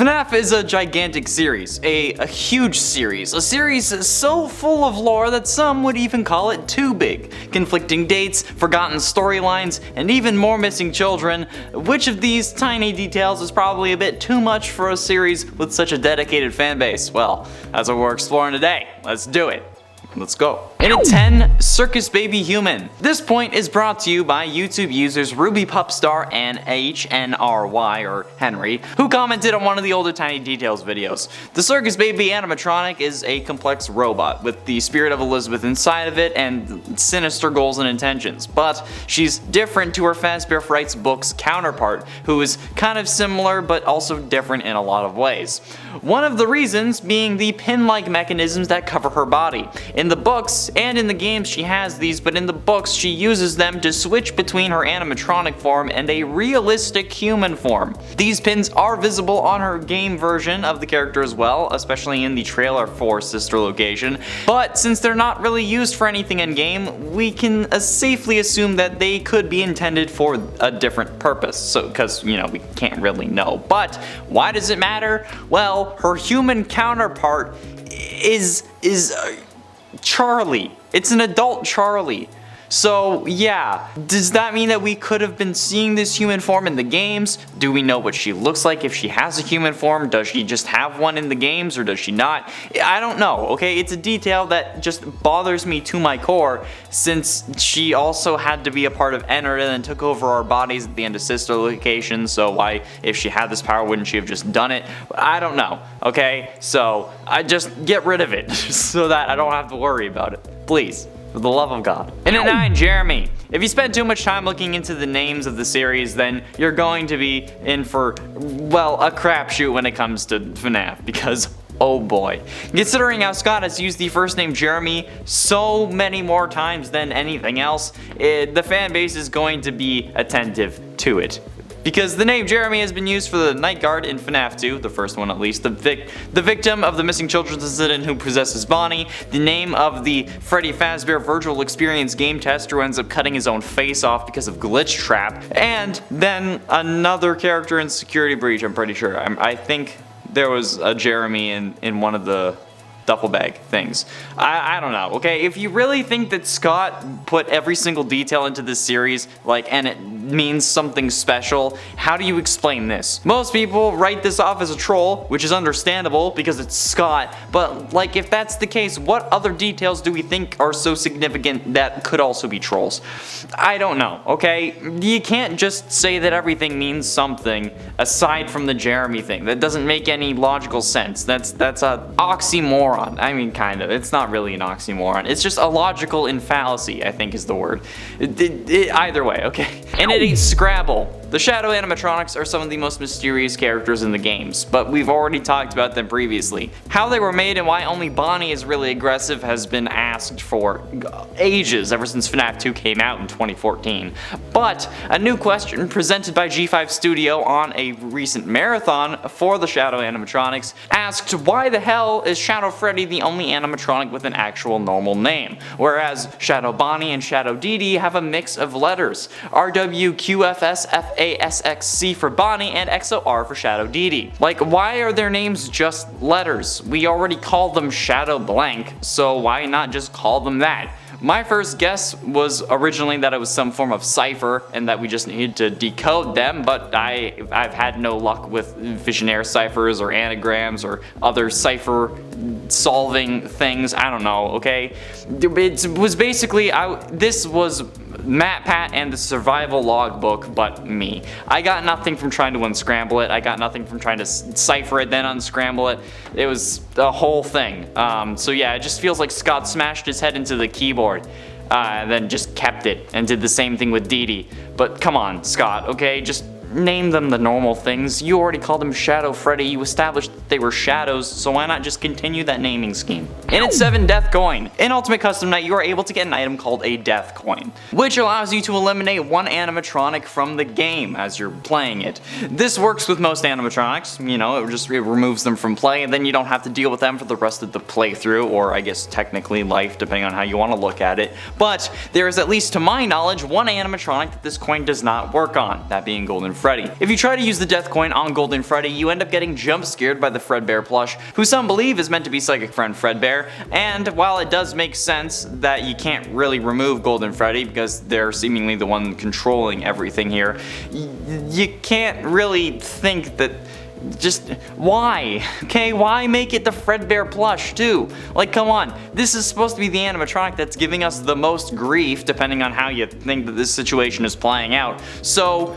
FNAF is a gigantic series, a huge series, a series so full of lore that some would even call it too big. Conflicting dates, forgotten storylines, and even more missing children. Which of these tiny details is probably a bit too much for a series with such a dedicated fanbase? Well, that's what we're exploring today. Let's do it. Let's go. In at 10, Circus Baby Human. This point is brought to you by YouTube users RubyPupstar and HNRY, or Henry, who commented on one of the older Tiny Details videos. The Circus Baby animatronic is a complex robot with the spirit of Elizabeth inside of it and sinister goals and intentions, but she's different to her Fazbear Fright's book's counterpart, who is kind of similar but also different in a lot of ways. One of the reasons being the pin-like mechanisms that cover her body. In the books and in the games she has these, but in the books she uses them to switch between her animatronic form and a realistic human form. These pins are visible on her game version of the character as well, especially in the trailer for Sister Location, but since they're not really used for anything in game, we can safely assume that they could be intended for a different purpose, so because we can't really know. But why does it matter? Well, her human counterpart is Charlie. It's an adult Charlie. So yeah, does that mean that we could have been seeing this human form in the games? Do we know what she looks like if she has a human form? Does she just have one in the games or does she not? I don't know, okay? It's a detail that just bothers me to my core since she also had to be a part of Enter and then took over our bodies at the end of Sister Location, so why, if she had this power, wouldn't she have just done it? I don't know, okay? So I just get rid of it so that I don't have to worry about it, please. For the love of God. And at 9, Jeremy. If you spend too much time looking into the names of the series, then you're going to be in for, well, a crapshoot when it comes to FNAF, because oh boy. Considering how Scott has used the first name Jeremy so many more times than anything else, the fan base is going to be attentive to it. Because the name Jeremy has been used for the night guard in FNAF 2, the first one at least, the victim of the missing children's incident who possesses Bonnie, the name of the Freddy Fazbear virtual experience game tester who ends up cutting his own face off because of glitch trap, and then another character in Security Breach, I'm pretty sure. I think there was a Jeremy in one of the duffel bag things. I don't know, okay? If you really think that Scott put every single detail into this series, and it means something special, how do you explain this? Most people write this off as a troll, which is understandable because it's Scott, but if that's the case, what other details do we think are so significant that could also be trolls? I don't know, okay? You can't just say that everything means something aside from the Jeremy thing. That doesn't make any logical sense. That's a oxymoron. I mean, kind of. It's not really an oxymoron. It's just a logical infallacy, I think is the word. Either way, okay? And it ain't Scrabble. The Shadow Animatronics are some of the most mysterious characters in the games, but we've already talked about them previously. How they were made and why only Bonnie is really aggressive has been asked for ages, ever since FNAF 2 came out in 2014. But a new question presented by G5 Studio on a recent marathon for the Shadow Animatronics asked, why the hell is Shadow Freddy the only animatronic with an actual normal name, whereas Shadow Bonnie and Shadow Dee Dee have a mix of letters, RWQFSFASXC for Bonnie and XOR for Shadow Dee Dee. Why are their names just letters? We already call them Shadow Blank, so why not just call them that? My first guess was originally that it was some form of cipher and that we just needed to decode them, but I've had no luck with Visionaire ciphers or anagrams or other cipher solving things. I don't know, okay? It was basically, this was MatPat and the survival logbook, but me. I got nothing from trying to unscramble it. I got nothing from trying to cipher it, then unscramble it. It was a whole thing. So yeah, it just feels like Scott smashed his head into the keyboard, and then just kept it, and did the same thing with Dee Dee. But come on, Scott, okay? Just name them the normal things. You already called them Shadow Freddy. You established that they were shadows, so why not just continue that naming scheme? And at 7, Deathcoin. In Ultimate Custom Night, you are able to get an item called a Deathcoin, which allows you to eliminate one animatronic from the game as you're playing it. This works with most animatronics, it removes them from play, and then you don't have to deal with them for the rest of the playthrough, or I guess technically life, depending on how you want to look at it. But there is, at least to my knowledge, one animatronic that this coin does not work on, that being Golden Freddy. If you try to use the Deathcoin on Golden Freddy, you end up getting jump scared by the Fredbear plush, who some believe is meant to be psychic friend Fredbear, and while it does make sense that you can't really remove Golden Freddy because they're seemingly the one controlling everything here, you can't really think that. Just why? Okay, why make it the Fredbear plush too? Like, come on, this is supposed to be the animatronic that's giving us the most grief, depending on how you think that this situation is playing out. So,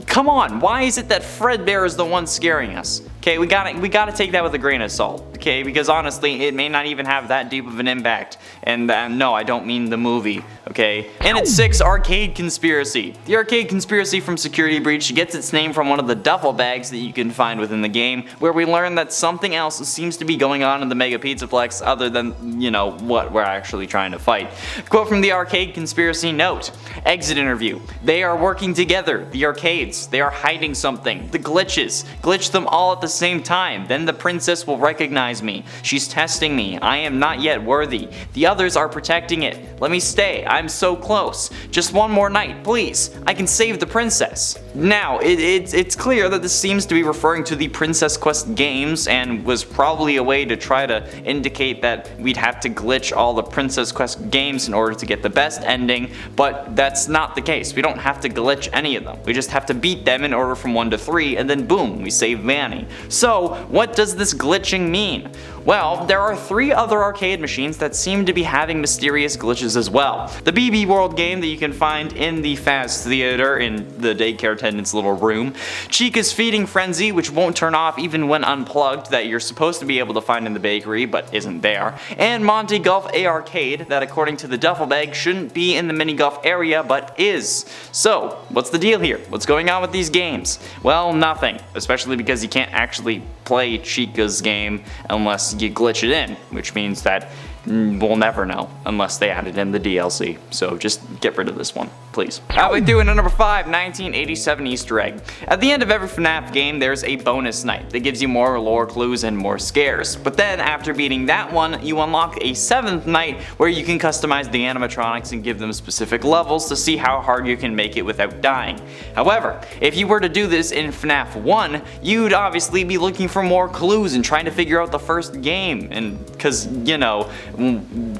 come on, why is it that Fredbear is the one scaring us? Okay, we gotta take that with a grain of salt, okay? Because honestly, it may not even have that deep of an impact. And no, I don't mean the movie, okay? And at 6, Arcade Conspiracy. The Arcade Conspiracy from Security Breach gets its name from one of the duffel bags that you can find within the game, where we learn that something else seems to be going on in the Mega Pizzaplex other than, you know, what we're actually trying to fight. Quote from the Arcade Conspiracy note, exit interview. They are working together, the arcades. They are hiding something. The glitches. Glitch them all at the same time. Then the princess will recognize me. She's testing me. I am not yet worthy. The others are protecting it. Let me stay. I'm so close. Just one more night, please. I can save the princess. Now, it's clear that this seems to be referring to the Princess Quest games and was probably a way to try to indicate that we'd have to glitch all the Princess Quest games in order to get the best ending, but that's not the case. We don't have to glitch any of them. We just have to beat them in order from 1 to 3, and then boom, we save Vanny. So, what does this glitching mean? Well, there are 3 other arcade machines that seem to be having mysterious glitches as well. The BB World game that you can find in the Fast Theater in the daycare attendant's little room, Chica's Feeding Frenzy, which won't turn off even when unplugged, that you're supposed to be able to find in the bakery but isn't there, and Monty Golf A Arcade, that according to the duffel bag shouldn't be in the mini golf area but is. So, what's the deal here? What's going on with these games? Well, nothing, especially because you can't actually play Chica's game unless you glitch it in, which means that we'll never know unless they added in the DLC. So just get rid of this one, please. Halfway through into number 5, 1987 Easter egg. At the end of every FNAF game, there's a bonus night that gives you more lore clues and more scares. But then after beating that one, you unlock a 7th night where you can customize the animatronics and give them specific levels to see how hard you can make it without dying. However, if you were to do this in FNAF 1, you'd obviously be looking for more clues and trying to figure out the first game. And because, you know,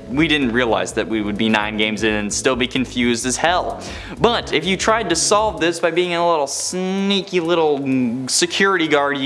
we didn't realize that we would be 9 games in and still be confused as hell. But if you tried to solve this by being a little sneaky little security guard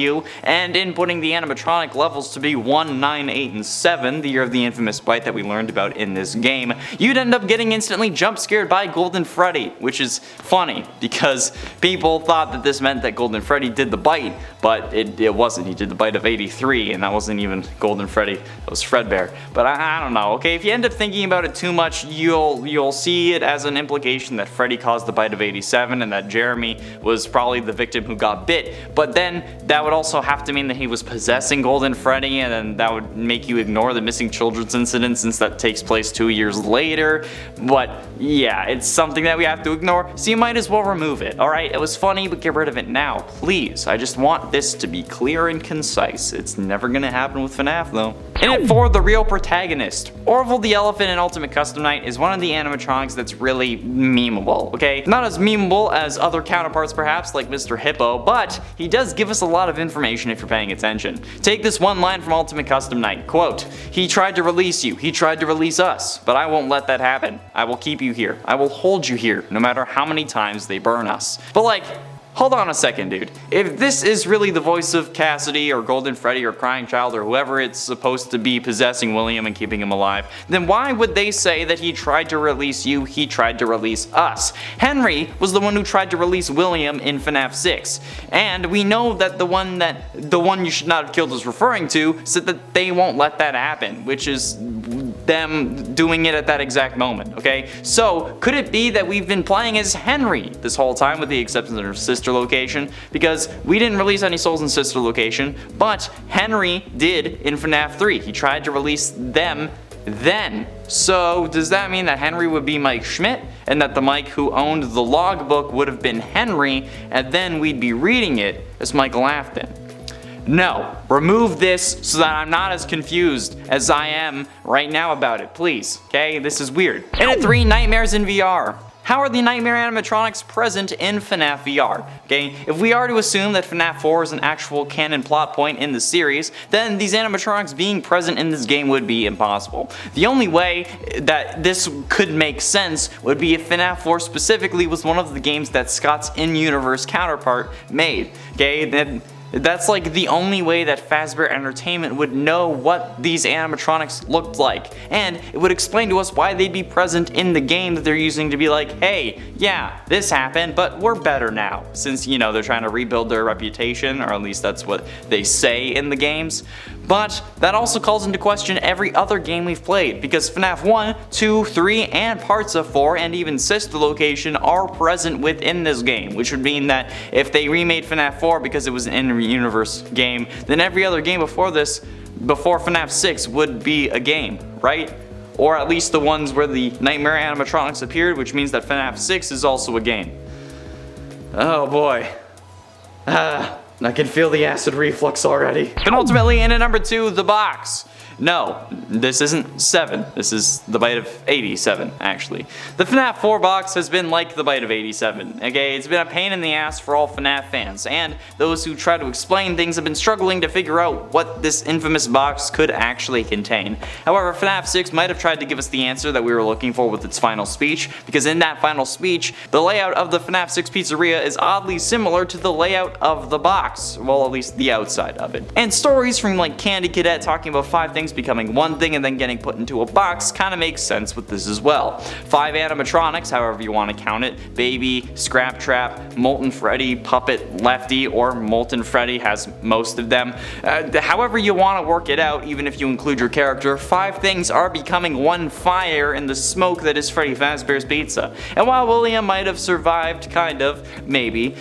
and inputting the animatronic levels to be 1, 9, 8, and 7, the year of the infamous bite that we learned about in this game, you'd end up getting instantly jump scared by Golden Freddy, which is funny because people thought that this meant that Golden Freddy did the bite, but it wasn't. He did the bite of 83, and that wasn't even Golden Freddy, that was Fredbear. But I don't know, okay? If you end up thinking about it too much, you'll see it as an implication that Freddy caused the bite of 87 and that Jeremy was probably the victim who got bit, but then that would also have to mean that he was possessing Golden Freddy, and then that would make you ignore the missing children's incident since that takes place 2 years later. But yeah, it's something that we have to ignore, so you might as well remove it, alright? It was funny, but get rid of it now, please. I just want this to be clear and concise. It's never gonna happen with FNAF though. In it for the real protagonist. Orville the Elephant in Ultimate Custom Night is one of the animatronics that's really memeable, okay? Not as memeable as other counterparts perhaps, like Mr. Hippo, but he does give us a lot of information if you're paying attention. Take this one line from Ultimate Custom Night, quote, "He tried to release you, he tried to release us, but I won't let that happen. I will keep you here. I will hold you here, no matter how many times they burn us." But like, hold on a second, dude. If this is really the voice of Cassidy or Golden Freddy or Crying Child or whoever it's supposed to be possessing William and keeping him alive, then why would they say that he tried to release you, he tried to release us? Henry was the one who tried to release William in FNAF 6. And we know that the one you should not have killed is referring to said that they won't let that happen, which is them doing it at that exact moment, okay? So, could it be that we've been playing as Henry this whole time with the exception of Sister Location? Because we didn't release any souls in Sister Location, but Henry did in FNAF 3. He tried to release them then. So, does that mean that Henry would be Mike Schmidt, and that the Mike who owned the logbook would have been Henry, and then we'd be reading it as Michael Afton? No, remove this so that I'm not as confused as I am right now about it, please, okay? This is weird. And at 3, Nightmares in VR. How are the nightmare animatronics present in FNAF VR? Okay, if we are to assume that FNAF 4 is an actual canon plot point in the series, then these animatronics being present in this game would be impossible. The only way that this could make sense would be if FNAF 4 specifically was one of the games that Scott's in-universe counterpart made. Okay, then that's like the only way that Fazbear Entertainment would know what these animatronics looked like, and it would explain to us why they'd be present in the game that they're using to be like, hey, yeah, this happened, but we're better now, since, you know, they're trying to rebuild their reputation, or at least that's what they say in the games. But that also calls into question every other game we've played, because FNAF 1, 2, 3, and parts of 4, and even Sister Location are present within this game, which would mean that if they remade FNAF 4 because it was an in-universe game, then every other game before this, before FNAF 6, would be a game, right? Or at least the ones where the Nightmare animatronics appeared, which means that FNAF 6 is also a game. Oh boy. I can feel the acid reflux already. And ultimately, in at number 2, the box. No, this isn't 7. This is the bite of 87, actually. The FNAF 4 box has been like the bite of 87, okay? It's been a pain in the ass for all FNAF fans, and those who try to explain things have been struggling to figure out what this infamous box could actually contain. However, FNAF 6 might have tried to give us the answer that we were looking for with its final speech, because in that final speech, the layout of the FNAF 6 pizzeria is oddly similar to the layout of the box, well, at least the outside of it. And stories from like Candy Cadet talking about 5 things becoming one thing and then getting put into a box kind of makes sense with this as well. 5 animatronics, however you want to count it, Baby, Scraptrap, Molten Freddy, Puppet, Lefty, or Molten Freddy has most of them. However you want to work it out, even if you include your character, 5 things are becoming one fire in the smoke that is Freddy Fazbear's Pizza. And while William might have survived, kind of, maybe,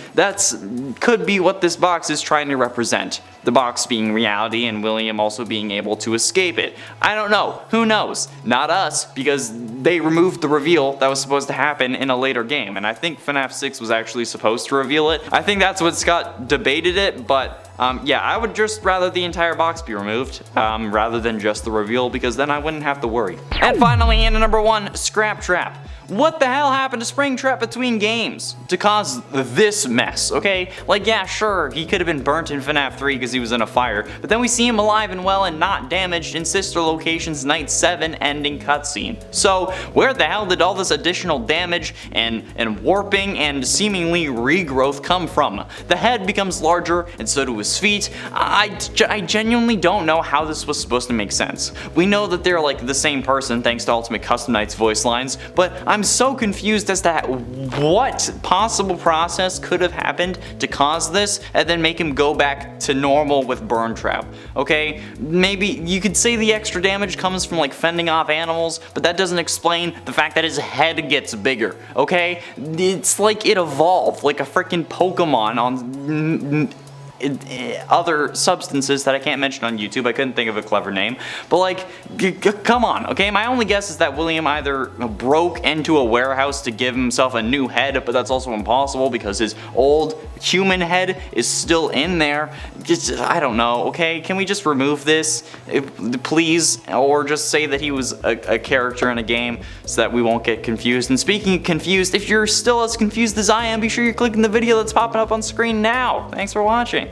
could be what this box is trying to represent. The box being reality and William also being able to escape it. I don't know. Who knows? Not us, because they removed the reveal that was supposed to happen in a later game, and I think FNAF 6 was actually supposed to reveal it. I think that's what Scott debated it, but yeah, I would just rather the entire box be removed, rather than just the reveal, because then I wouldn't have to worry. And finally, in at number 1, Scraptrap. What the hell happened to Springtrap between games to cause this mess, okay? Like, yeah, sure, he could have been burnt in FNAF 3 because he was in a fire, but then we see him alive and well and not damaged in Sister Location's Night 7 ending cutscene. So, where the hell did all this additional damage and warping and seemingly regrowth come from? The head becomes larger, and so do his feet. I genuinely don't know how this was supposed to make sense. We know that they're like the same person thanks to Ultimate Custom Night's voice lines, but I'm so confused as to what possible process could have happened to cause this and then make him go back to normal with Burn Trap, okay? Maybe you could say the extra damage comes from like fending off animals, but that doesn't explain the fact that his head gets bigger, okay? It's like it evolved like a freaking Pokemon on other substances that I can't mention on YouTube. I couldn't think of a clever name, but like, come on, okay? My only guess is that William either broke into a warehouse to give himself a new head, but that's also impossible because his old human head is still in there. Just, I don't know, okay? Can we just remove this, please? Or just say that he was a character in a game so that we won't get confused. And speaking of confused, if you're still as confused as I am, be sure you're clicking the video that's popping up on screen now. Thanks for watching.